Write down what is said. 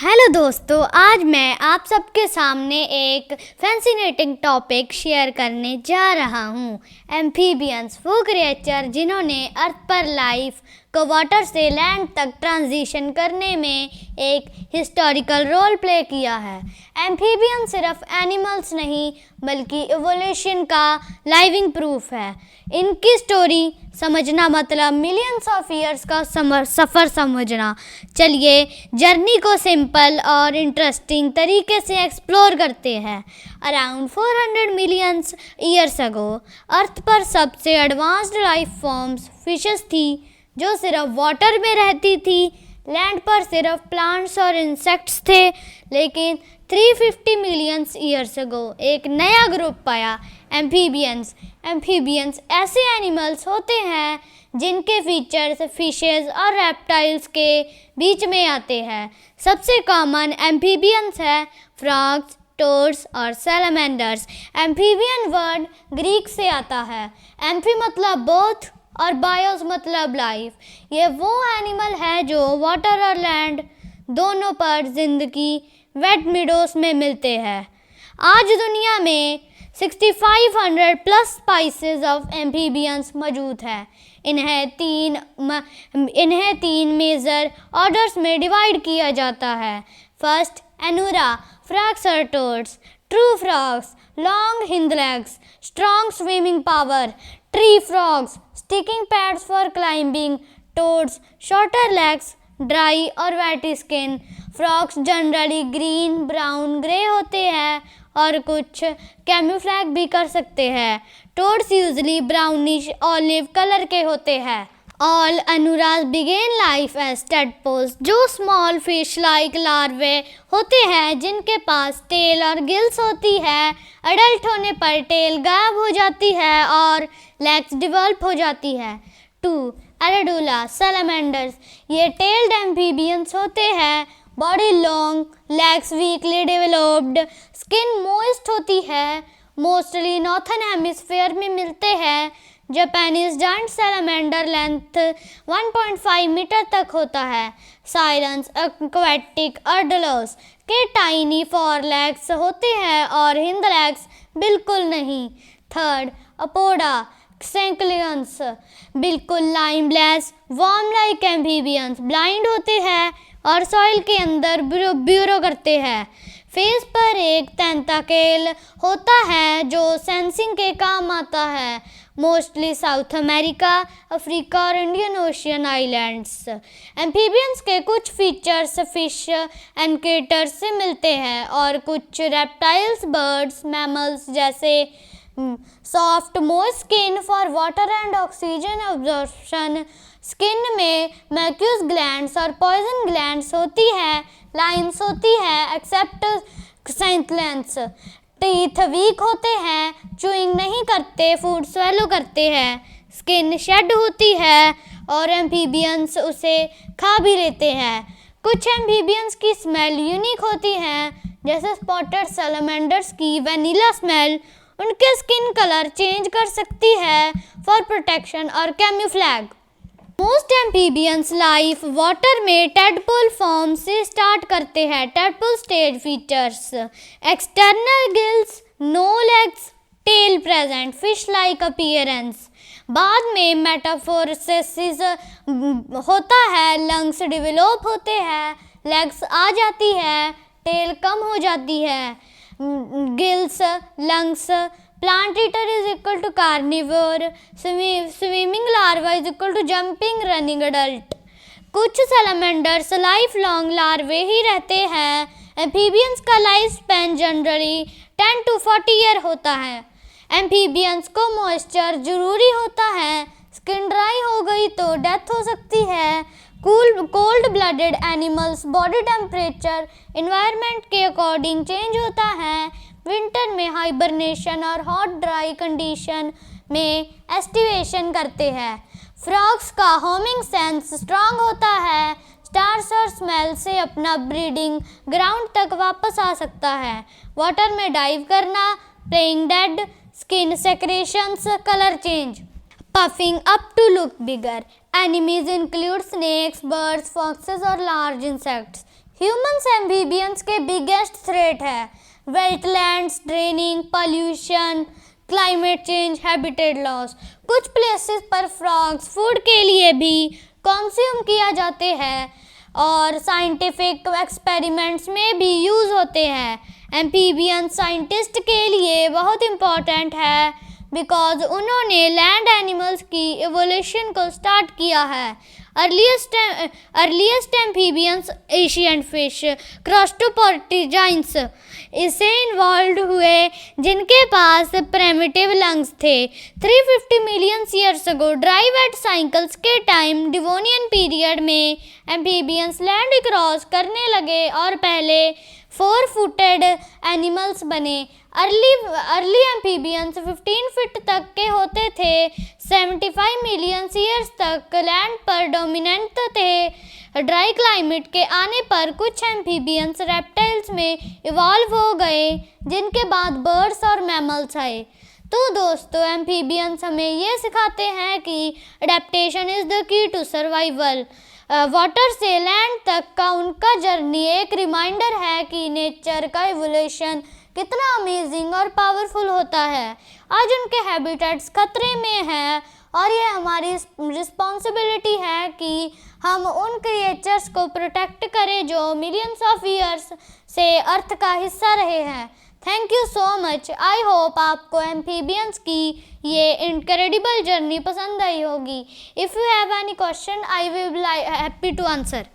Hello दोस्तों, आज मैं आप सबके सामने एक फैसिनेटिंग टॉपिक शेयर करने जा रहा हूँ। एम्फीबियंस, वो क्रिएचर जिन्होंने अर्थ पर लाइफ को वाटर से लैंड तक ट्रांजिशन करने में एक हिस्टोरिकल रोल प्ले किया है। एम्फीबियन सिर्फ एनिमल्स नहीं बल्कि इवोल्यूशन का लाइविंग प्रूफ है। इनकी स्टोरी समझना मतलब मिलियंस ऑफ ईयर्स का सफ़र समझना। चलिए जर्नी को सिंपल और इंटरेस्टिंग तरीके से एक्सप्लोर करते हैं। अराउंड 400 मिलियंस ईयर्स अगो अर्थ पर सबसे एडवांस्ड लाइफ फॉर्म्स फिशेस थी जो सिर्फ वाटर में रहती थी। लैंड पर सिर्फ प्लांट्स और इंसेक्ट्स थे, लेकिन 350 मिलियंस ईयर्स अगो एक नया ग्रुप आया, एम्फीबियंस। एम्फीबियंस ऐसे एनिमल्स होते हैं जिनके फीचर्स फिशेस और रेप्टाइल्स के बीच में आते हैं। सबसे कॉमन एम्फीबियंस है फ्रॉग्स, टोड्स और सैलमेंडर्स। एम्फीबियन वर्ड ग्रीक से आता है। एम्फी मतलब बोथ और बायोस मतलब लाइफ। ये वो एनिमल है जो वाटर और लैंड दोनों पर जिंदगी वेट मिडोस में मिलते हैं। आज दुनिया में 6500 प्लस स्पाइसेस ऑफ एम्फीबियंस मौजूद है। इन्हें तीन मेजर ऑर्डर्स में डिवाइड किया जाता है। फर्स्ट, एनुरा, फ्रॉग्स और toads. True frogs, long hind legs, strong swimming power. Tree frogs, sticking pads for climbing. Toads, shorter legs, dry और warty skin. Frogs generally green, brown, grey होते हैं और कुछ कैमोफ्लेज भी कर सकते हैं। Toads usually brownish olive colour के होते हैं। All anurans begin life as tadpoles, जो स्मॉल फिश लाइक लार्वे होते हैं जिनके पास टेल और गिल्स होती है। अडल्ट होने पर टेल गायब हो जाती है और लेग्स डिवेल्प हो जाती है। 2. एरेडुला, सैलमेंडर्स। ये टेल्ड एम्फीबियंस होते हैं। Body long, legs weekly developed, skin moist होती है। मोस्टली नॉर्थन हेमिस्फीयर में मिलते हैं। Japanese giant salamander length 1.5 metre तक होता है। साइलेंस, एक्वेटिक अर्डलोस के टाइनी फॉर लेग्स होते हैं और हिंद लेग्स बिल्कुल नहीं। 3. अपोडा, सेंक्लियंस, बिल्कुल limbless, warm like amphibians. Blind होते हैं और सॉइल के अंदर ब्यूरो करते हैं। फेस पर एक टेंटाकेल होता है जो सेंसिंग के काम आता है। मोस्टली साउथ अमेरिका, अफ्रीका और इंडियन ओशियन आइलैंड्स। एम्फीबियंस के कुछ फीचर्स फिश एंड क्रिएटर्स से मिलते हैं और कुछ रेप्टाइल्स, बर्ड्स, मैमल्स जैसे soft moist skin for water and oxygen absorption. Skin में मैक्यूस ग्लैंड्स और पॉइजन ग्लैंड्स होती है। लाइन्स होती है एक्सेप्ट सेंटलेंस। टीथ वीक होते हैं, चूइंग नहीं करते, फूड स्वेलो करते हैं। स्किन शेड होती है और एम्फीबियंस उसे खा भी लेते हैं। कुछ एम्फीबियंस की स्मेल यूनिक होती है, जैसे स्पॉटेड सैलमेंडर्स की वैनिला स्मेल उनके स्किन कलर चेंज कर सकती है फॉर प्रोटेक्शन और camouflage. Most amphibians life water में टेडपोल फॉर्म से स्टार्ट करते हैं। Tadpole stage features: external gills, no legs, tail present, fish like appearance. बाद में मेटाफोरसिस होता है, लंग्स डेवलप होते हैं, लेग्स आ जाती है, टेल कम हो जाती है। Gills, lungs. Plant eater is equal to carnivore. Swimming larva is equal to jumping running adult. कुछ सैलमेंडर्स लाइफ लॉन्ग लार्वे ही रहते हैं। एम्फीबियंस का life span generally 10 to 40 year होता है। एम्फीबियंस को मॉइस्चर जरूरी होता है। स्किन ड्राई हो गई तो डेथ हो सकती है। Cold blooded animals body temperature environment के अकॉर्डिंग चेंज होता है। विंटर में हाइबरनेशन और हॉट ड्राई कंडीशन में एस्टिवेशन करते हैं। फ्रॉग्स का होमिंग सेंस स्ट्रांग होता है। स्टार्स और स्मेल से अपना ब्रीडिंग ग्राउंड तक वापस आ सकता है। वाटर में डाइव करना, playing dead, skin secretions, colour change. Puffing up to look bigger. Enemies include snakes, birds, foxes or large insects. Humans amphibians के बिगेस्ट थ्रेट है wetlands, draining, pollution, climate change, habitat loss. कुछ places पर frogs food के लिए भी consume किया जाते हैं और साइंटिफिक एक्सपेरिमेंट्स में भी यूज़ होते हैं। एम्फीबियंस साइंटिस्ट के लिए बहुत इम्पॉर्टेंट है बिकॉज उन्होंने लैंड एनिमल्स की एवोल्यूशन को स्टार्ट किया है। Earliest amphibians Asian fish crossopterygians इससे इन्वॉल्व हुए जिनके पास प्रिमिटिव लंग्स थे। 350 million years ago dry wet cycles के टाइम डिवोनियन पीरियड में एम्फीबियंस लैंड क्रॉस करने लगे और पहले 4 फुटेड एनिमल्स बने। अर्ली एम्फीबियंस 15 फीट तक के होते थे। 75 मिलियन ईयर्स तक लैंड पर डोमिनेंट थे। ड्राई क्लाइमेट के आने पर कुछ एम्फीबियंस रेप्टाइल्स में इवॉल्व हो गए जिनके बाद बर्ड्स और मैमल्स आए। तो दोस्तों एम्फीबियंस हमें ये सिखाते हैं कि adaptation is the key to survival. Water से लैंड तक का उनका जर्नी एक रिमाइंडर है कि नेचर का इवोल्यूशन कितना अमेजिंग और पावरफुल होता है। आज उनके हैबिटेट्स खतरे में हैं और ये हमारी रिस्पॉन्सिबिलिटी है कि हम उन क्रिएचर्स को प्रोटेक्ट करें जो मिलियंस ऑफ ईयर्स से अर्थ का हिस्सा रहे हैं। Thank you so much. I hope आपको एम्फीबियंस की ये इनक्रेडिबल जर्नी पसंद आई होगी। If you have any question I will be happy to answer.